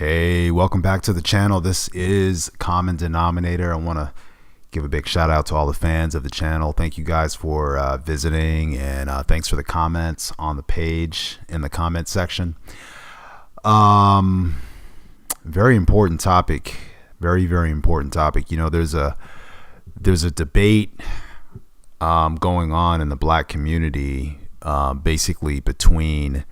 Hey, welcome back to the channel. This is Common Denominator. I want to give a big shout out to all the fans of the channel. Thank you guys for visiting, and thanks for the comments on the page in the comment section. Very important topic. Very important topic. You know, there's a debate going on in the black community, basically between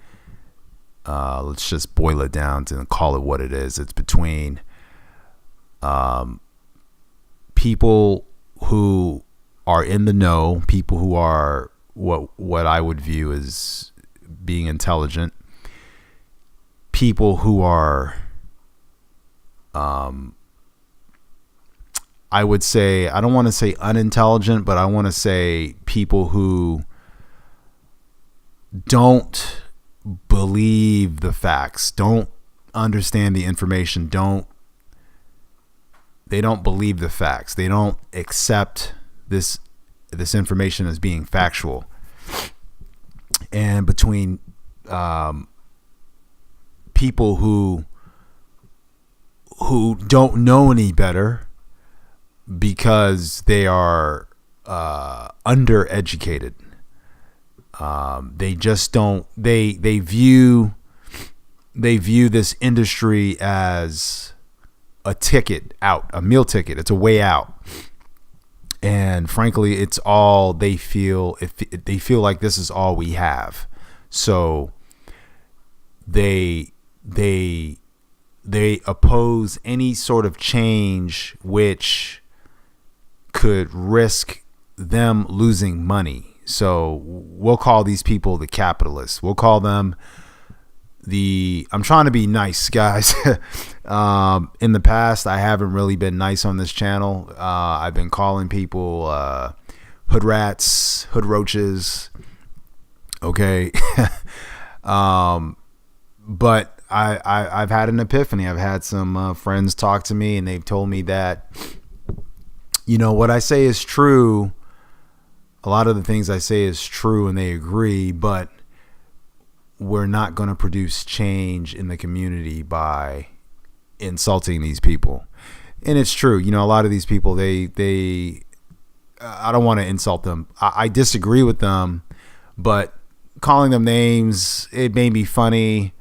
let's just boil it down to call it what it is. It's between people who are in the know, people who are what I would view as being intelligent, people who are I would say, I don't want to say unintelligent, but I want to say people who don't believe the facts, don't understand the information, they don't believe the facts, they don't accept this information as being factual. And between people who don't know any better because they are undereducated. They just don't. They view this industry as a ticket out, a meal ticket. It's a way out, and frankly, it's all they feel. If they feel like this is all we have, so they oppose any sort of change which could risk them losing money. So we'll call these people the capitalists. We'll call them I'm trying to be nice, guys. In the past, I haven't really been nice on this channel. I've been calling people hood rats, hood roaches. Okay. But I've had an epiphany. I've had some friends talk to me, and they've told me that, you know, what I say is true. A lot of the things I say is true, and they agree, but we're not going to produce change in the community by insulting these people. And it's true. You know, a lot of these people, they I don't want to insult them. I disagree with them, but calling them names, it may be funny,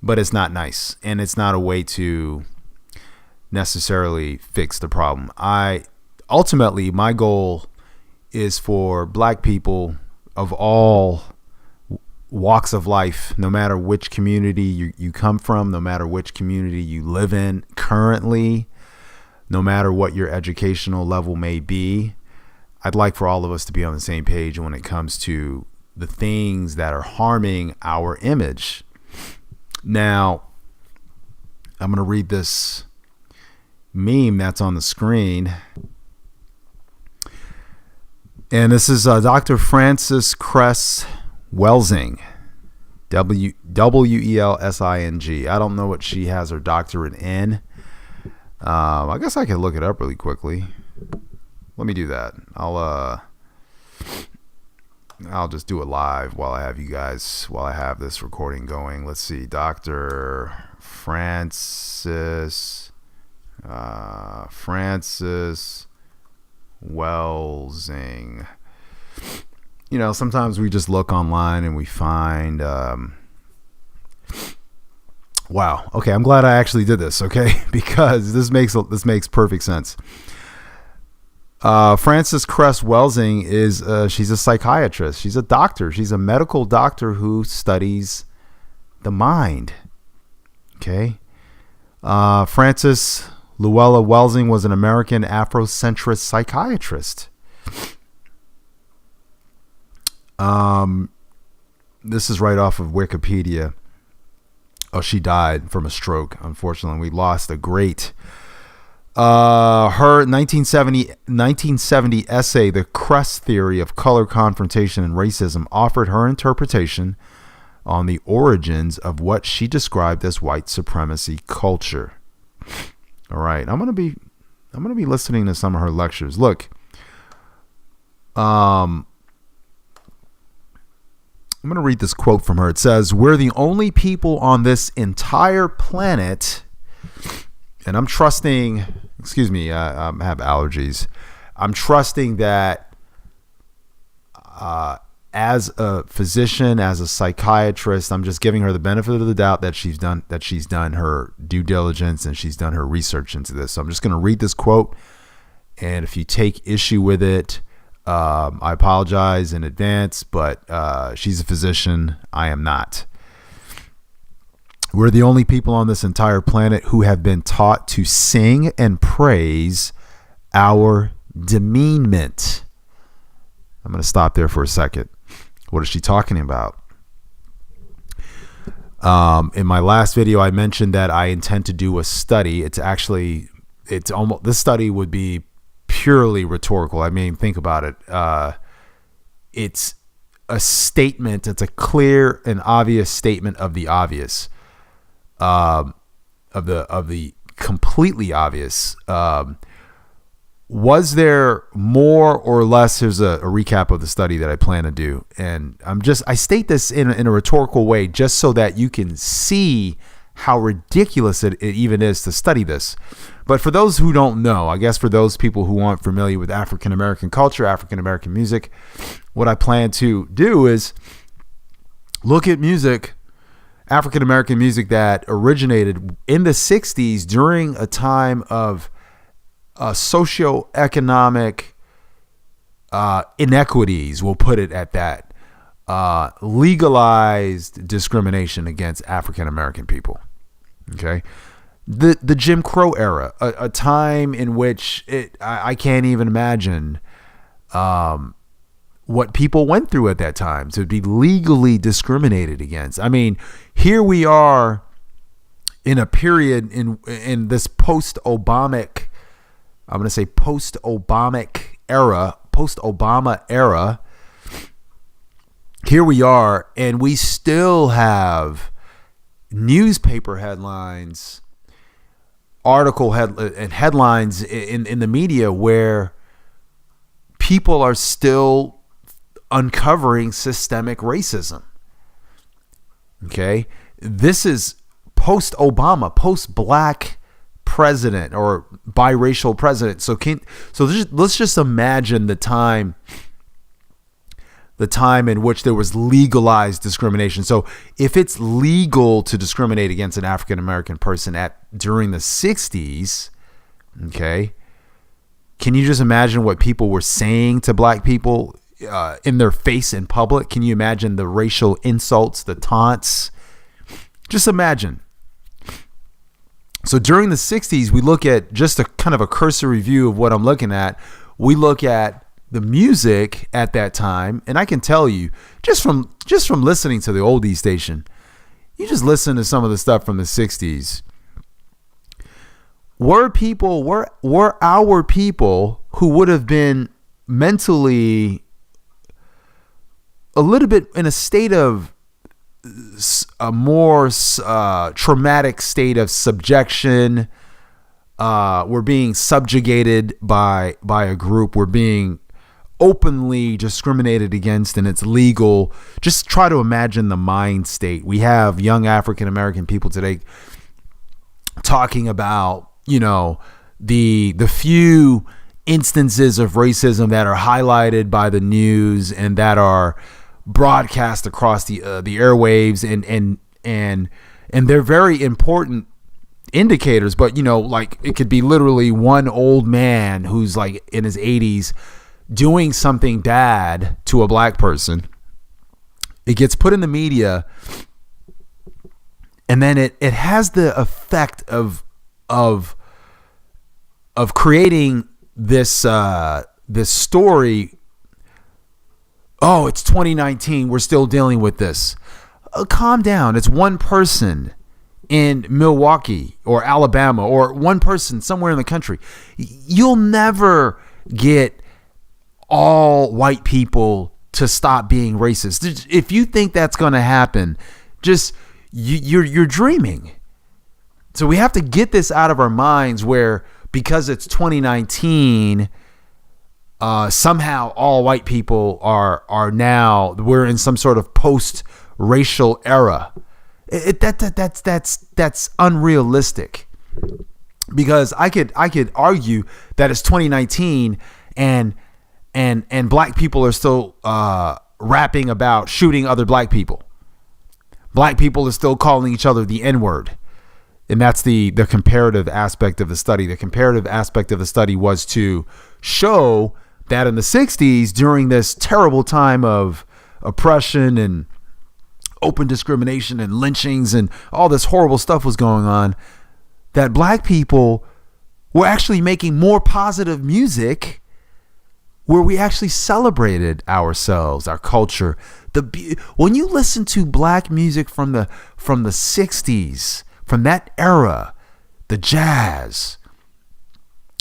but it's not nice. And it's not a way to necessarily fix the problem. Ultimately, my goal is for black people of all walks of life, no matter which community you come from, no matter which community you live in currently, no matter what your educational level may be. I'd like for all of us to be on the same page when it comes to the things that are harming our image. Now, I'm going to read this meme that's on the screen. And this is Dr. Frances Welsing, Welsing. I don't know what she has her doctorate in. I guess I could look it up really quickly. Let me do that. I'll just do it live while I have this recording going. Let's see, Dr. Frances Welsing. You know, sometimes we just look online and we find wow, okay, I'm glad I actually did this, okay? Because this makes perfect sense. Frances Welsing is she's a psychiatrist. She's a doctor. She's a medical doctor who studies the mind. Okay. Frances Luella Welsing was an American Afrocentrist psychiatrist. This is right off of Wikipedia. Oh, she died from a stroke. Unfortunately, we lost a great. Her 1970 essay, The Crust Theory of Color Confrontation and Racism, offered her interpretation on the origins of what she described as white supremacy culture. All right, I'm gonna be listening to some of her lectures. Look, I'm going to read this quote from her. It says, "We're the only people on this entire planet And I'm trusting, excuse me, I have allergies. I'm trusting that as a physician, as a psychiatrist, I'm just giving her the benefit of the doubt that she's done her due diligence and she's done her research into this. So I'm just going to read this quote. And if you take issue with it, I apologize in advance, but she's a physician. I am not. We're the only people on this entire planet who have been taught to sing and praise our demeanment. I'm going to stop there for a second. What is she talking about? In my last video, I mentioned that I intend to do a study. This study would be purely rhetorical. I mean, think about it. It's a statement. It's a clear and obvious statement of the obvious, of the completely obvious. Was there more or less? Here's a recap of the study that I plan to do. And I state this in a rhetorical way, just so that you can see how ridiculous it even is to study this. But for those who don't know, I guess for those people who aren't familiar with African-American culture, African-American music, what I plan to do is look at music, African-American music that originated in the 60s during a time of socioeconomic inequities, we'll put it at that, legalized discrimination against African-American people. Okay. The Jim Crow era, a time in which I can't even imagine what people went through at that time to be legally discriminated against. I mean, here we are in a period in this post-Obama era. Here we are, and we still have newspaper headlines, headlines in the media where people are still uncovering systemic racism. Okay, this is post-Obama, post-black president or biracial president. Let's just imagine the time in which there was legalized discrimination. So if it's legal to discriminate against an African-American person during the 60s, okay, can you just imagine what people were saying to black people in their face in public? Can you imagine the racial insults, the taunts? Just imagine. So during the 60s, we look at just a kind of a cursory view of what I'm looking at. We look at the music at that time, and I can tell you just from listening to the oldies station, you just listen to some of the stuff from the 60s. Were our people who would have been mentally a little bit in a state of a more traumatic state of subjection. We're being subjugated by a group. We're being openly discriminated against, and it's legal. Just try to imagine the mind state. We have young African-American people today talking about, the few instances of racism that are highlighted by the news and that are broadcast across the airwaves, and they're very important indicators. But like, it could be literally one old man who's like in his 80s doing something bad to a black person. It gets put in the media, and then it has the effect of creating this story. Oh, it's 2019. We're still dealing with this. Calm down. It's one person in Milwaukee or Alabama, or one person somewhere in the country. You'll never get all white people to stop being racist. If you think that's going to happen, just you're dreaming. So we have to get this out of our minds, where because it's 2019, somehow all white people are now, we're in some sort of post-racial era. That's unrealistic. because I could argue that it's 2019 and black people are still rapping about shooting other black people. Black people are still calling each other the N-word. And that's the comparative aspect of the study. The comparative aspect of the study was to show that in the 60s, during this terrible time of oppression and open discrimination and lynchings and all this horrible stuff was going on, that black people were actually making more positive music where we actually celebrated ourselves, our culture. When you listen to black music from the 60s, from that era, the jazz,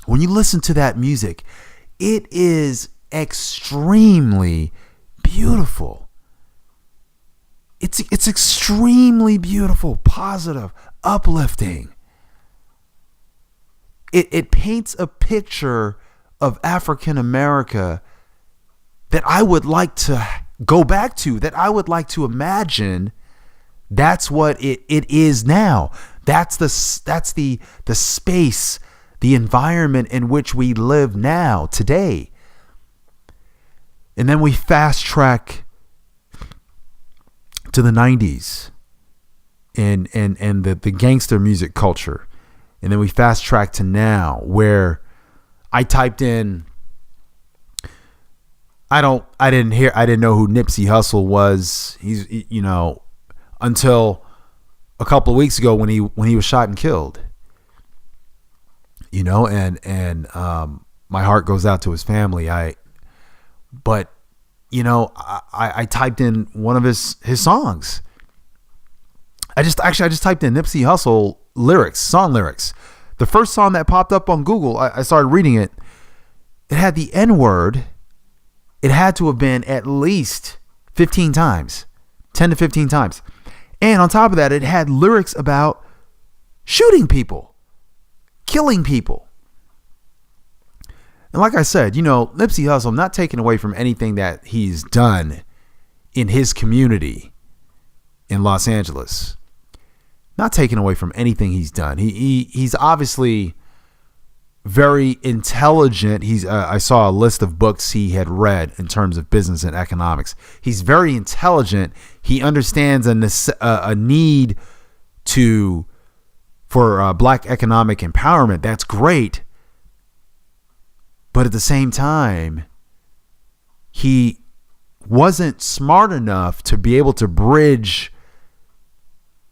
when you listen to that music, it is extremely beautiful. It's extremely beautiful, positive, uplifting. It paints a picture of African America that I would like to go back to, that I would like to imagine. That's what it is now. That's the space, the environment in which we live now, today. And then we fast track to the 90s and the gangster music culture. And then we fast track to now, where I typed in, I didn't know who Nipsey Hussle was. He's, until a couple of weeks ago when he was shot and killed. And my heart goes out to his family. I typed in one of his songs. I just typed in Nipsey Hussle song lyrics. The first song that popped up on Google, I started reading it. It had the N-word. It had to have been at least 15 times, 10 to 15 times. And on top of that, it had lyrics about shooting people, killing people. And like I said, Nipsey Hussle, I'm not taking away from anything that he's done in his community in Los Angeles. Not taking away from anything he's done. He's obviously very intelligent. I saw a list of books he had read in terms of business and economics. He's very intelligent. He understands a need for black economic empowerment. That's great. But at the same time, he wasn't smart enough to be able to bridge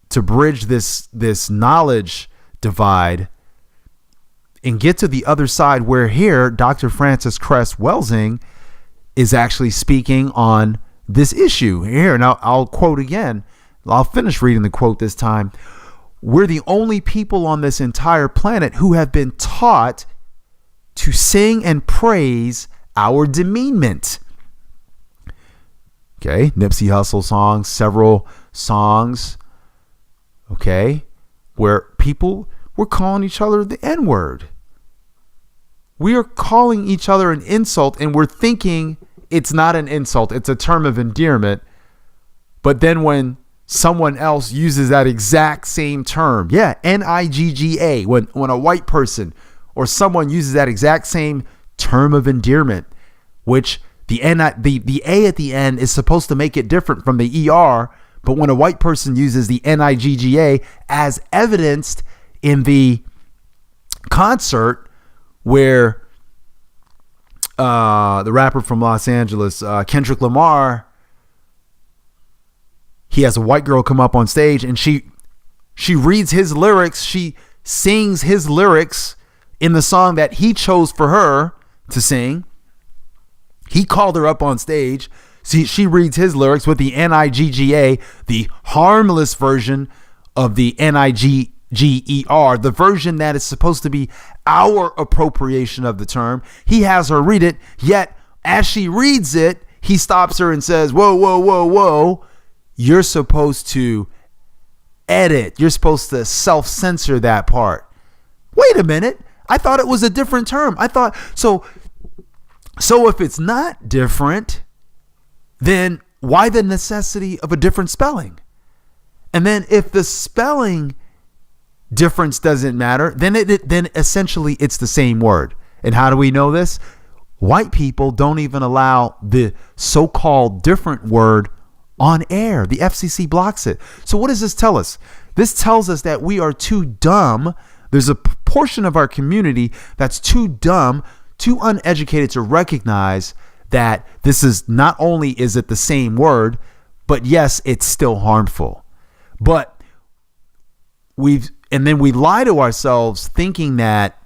this knowledge divide and get to the other side, where here Dr. Frances Welsing is actually speaking on this issue here. And I'll quote again. I'll finish reading the quote this time. We're the only people on this entire planet who have been taught to sing and praise our demeanment. Okay, Nipsey Hussle songs, several songs, okay, where people were calling each other the N-word. We are calling each other an insult, and we're thinking it's not an insult, it's a term of endearment. But then when someone else uses that exact same term, N-I-G-G-A, when a white person or someone uses that exact same term of endearment, which the A at the end is supposed to make it different from the ER, but when a white person uses the N-I-G-G-A, as evidenced in the concert where the rapper from Los Angeles, Kendrick Lamar, he has a white girl come up on stage and she reads his lyrics, she sings his lyrics in the song that he chose for her to sing. He called her up on stage. She reads his lyrics with the N-I-G-G-A, the harmless version of the N-I-G-G-E-R, the version that is supposed to be our appropriation of the term. He has her read it, yet as she reads it, he stops her and says, whoa, whoa, whoa, whoa. You're supposed to edit. You're supposed to self-censor that part. Wait a minute. I thought it was a different term. I thought, so if it's not different, then why the necessity of a different spelling? And then if the spelling difference doesn't matter, then essentially it's the same word. And how do we know this? White people don't even allow the so-called different word on air. The FCC blocks it. So what does this tell us? This tells us that we are too dumb. There's a portion of our community that's too dumb, too uneducated to recognize that this is not only is it the same word, but yes, it's still harmful. But we lie to ourselves thinking that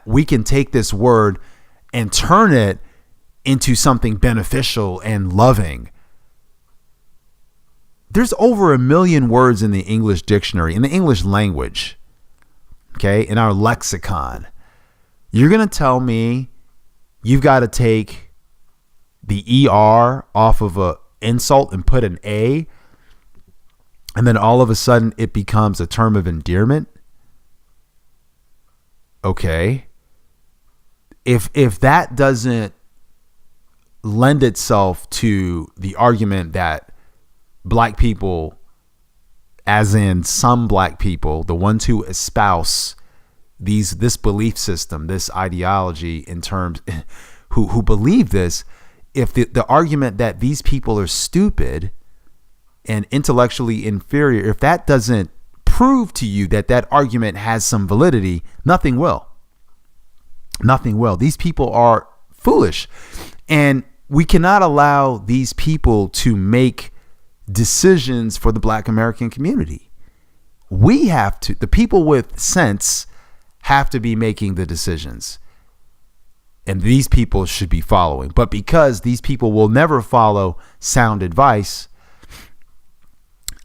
we can take this word and turn it into something beneficial and loving. There's over 1 million words in the English dictionary, in the English language, okay, in our lexicon. You're going to tell me you've got to take the ER off of a insult and put an A, and then all of a sudden it becomes a term of endearment? Okay. If that doesn't lend itself to the argument that black people, as in some black people, the ones who espouse this belief system, this ideology, in terms who believe this, if the argument that these people are stupid and intellectually inferior, if that doesn't prove to you that argument has some validity, nothing will. Nothing will. These people are foolish, and we cannot allow these people to make decisions for the Black American community. We have to, the people with sense have to be making the decisions, and these people should be following. But because these people will never follow sound advice,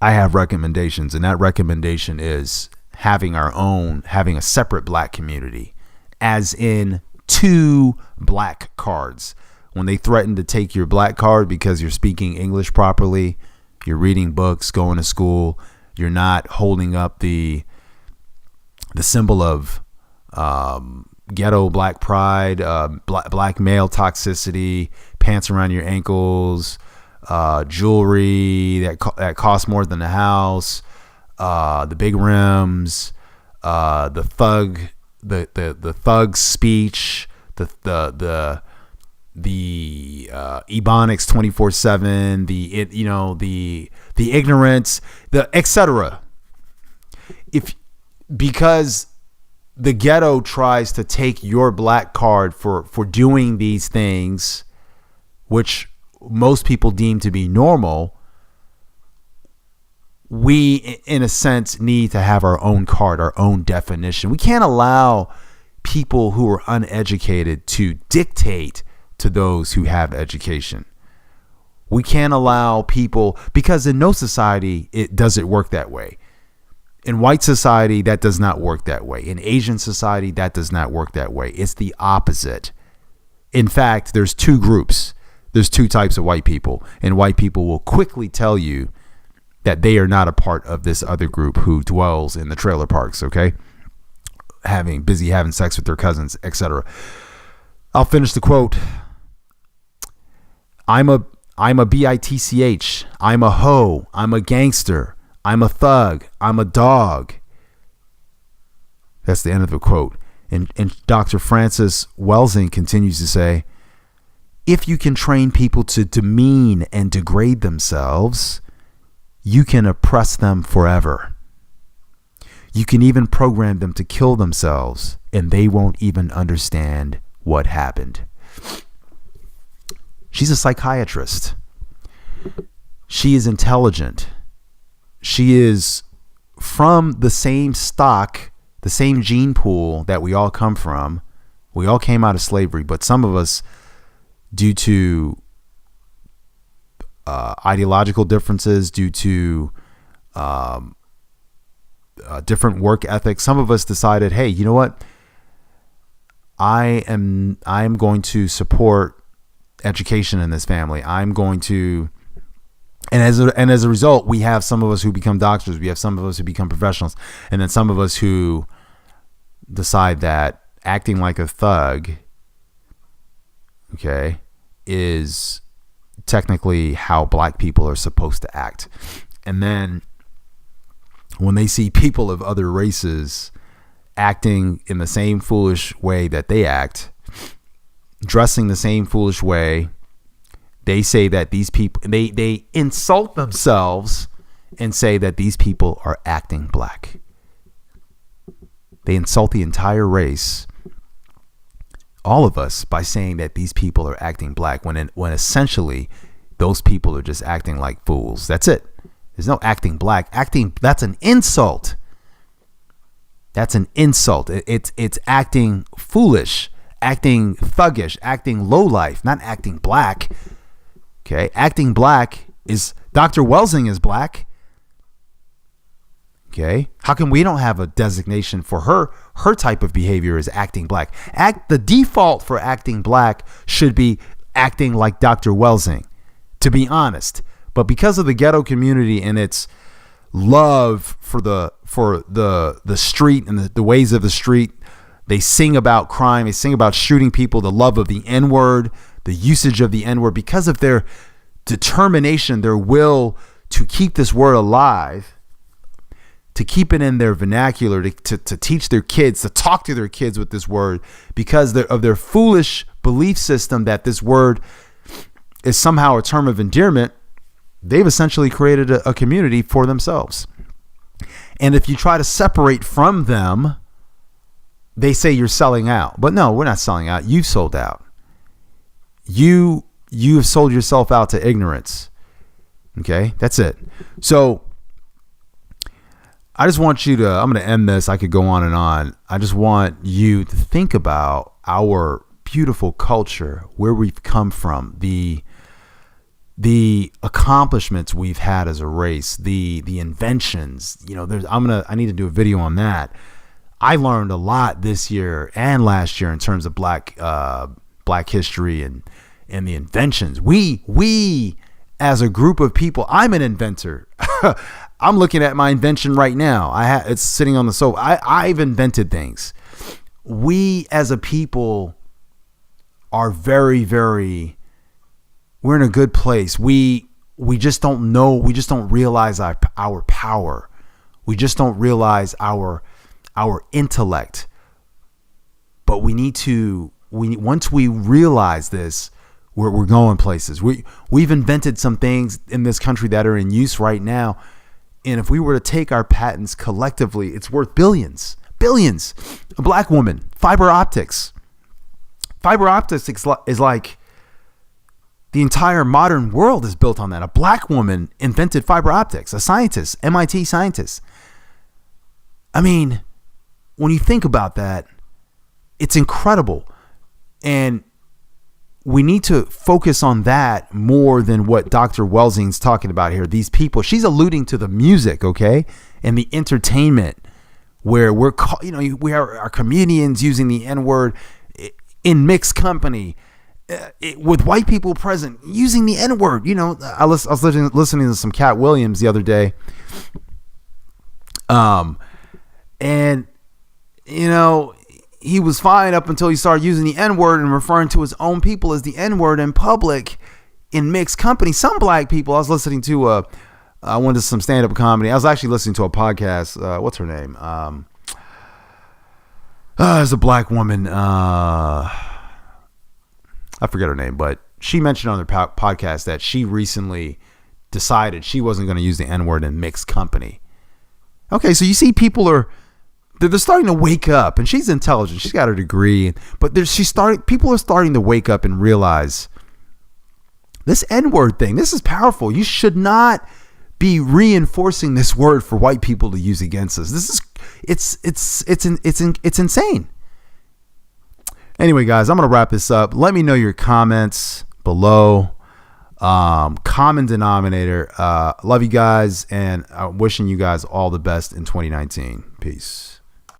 I have recommendations, and that recommendation is having a separate black community, as in 2 black cards. When they threaten to take your black card because you're speaking English properly, you're reading books, going to school, you're not holding up the symbol of ghetto black pride, black male toxicity, pants around your ankles, jewelry that costs more than a house, the big rims, the thug speech, the ebonics 24/7, the ignorance, the etc. Because the ghetto tries to take your black card for doing these things, which most people deem to be normal, we, in a sense, need to have our own card, our own definition. We can't allow people who are uneducated to dictate to those who have education. We can't allow people, because in no society does it work that way. In white society, that does not work that way. In Asian society, that does not work that way. It's the opposite. In fact, there's 2 groups. There's 2 types of white people, and white people will quickly tell you that they are not a part of this other group who dwells in the trailer parks, okay? Having sex with their cousins, etc. I'll finish the quote. I'm a bitch. I'm a hoe. I'm a gangster. I'm a thug. I'm a dog. That's the end of the quote. And Dr. Frances Welsing continues to say, if you can train people to demean and degrade themselves, you can oppress them forever. You can even program them to kill themselves, and they won't even understand what happened. She's a psychiatrist. She is intelligent. She is from the same stock, the same gene pool that we all come from. We all came out of slavery, but some of us, due to ideological differences, due to different work ethics, some of us decided, hey, you know what? I am going to support education in this family. I'm going to, and as a result, we have some of us who become doctors. We have some of us who become professionals, and then some of us who decide that acting like a thug, okay, is technically how black people are supposed to act. And then when they see people of other races acting in the same foolish way that they act, dressing the same foolish way, they say that these people, they insult themselves and say that these people are acting black. They insult the entire race, all of us, by saying that these people are acting black when essentially those people are just acting like fools. That's it. There's no acting black. That's an insult. That's an insult. It's acting foolish, acting thuggish, acting lowlife, not acting black. Okay, acting black is Dr. Welsing is black. Okay, how come we don't have a designation for her? Her type of behavior is acting black. The default for acting black should be acting like Dr. Welsing, to be honest. But because of the ghetto community and its love for the street and the ways of the street, they sing about crime, they sing about shooting people, the love of the N-word, the usage of the N-word, because of their determination, their will to keep this word alive, to keep it in their vernacular, to teach their kids, to talk to their kids with this word, because of their foolish belief system that this word is somehow a term of endearment. They've essentially created a community for themselves. And if you try to separate from them, they say you're selling out. But no, we're not selling out. You've sold out. You have sold yourself out to ignorance. Okay, that's it. So I just want you to, I'm going to end this. I could go on and on. I just want you to think about our beautiful culture, where we've come from, the accomplishments we've had as a race, the inventions. You know, I need to do a video on that. I learned a lot this year and last year in terms of black history and the inventions. We as a group of people, I'm an inventor. I'm looking at my invention right now. It's sitting on the sofa. I've invented things. We as a people are very, very, we're in a good place. We just don't know. We just don't realize our power. We just don't realize our intellect. But we need to, once we realize this, we're going places. We've invented some things in this country that are in use right now. And if we were to take our patents collectively, it's worth billions. A black woman, fiber optics. Fiber optics is like, the entire modern world is built on that. A black woman invented fiber optics, a scientist, MIT scientist. I mean, when you think about that, it's incredible. And we need to focus on that more than what Dr. Welsing's talking about here. These people, she's alluding to the music, okay? And the entertainment where we are our comedians using the N-word in mixed company. With white people present, using the N-word. You know, I was listening to some Cat Williams the other day, and you know, he was fine up until he started using the N-word and referring to his own people as the N-word in public in mixed company. Some black people, I was listening to I went to some stand-up comedy. I was actually listening to a podcast. What's her name? There's a black woman. I forget her name, but she mentioned on her podcast that she recently decided she wasn't going to use the N-word in mixed company. Okay, so you see people they're starting to wake up, and she's intelligent. She's got her degree, but people are starting to wake up and realize this N-word thing, this is powerful. You should not be reinforcing this word for white people to use against us. It's insane. Anyway, guys, I'm going to wrap this up. Let me know your comments below. Common denominator. Love you guys, and wishing you guys all the best in 2019. Peace.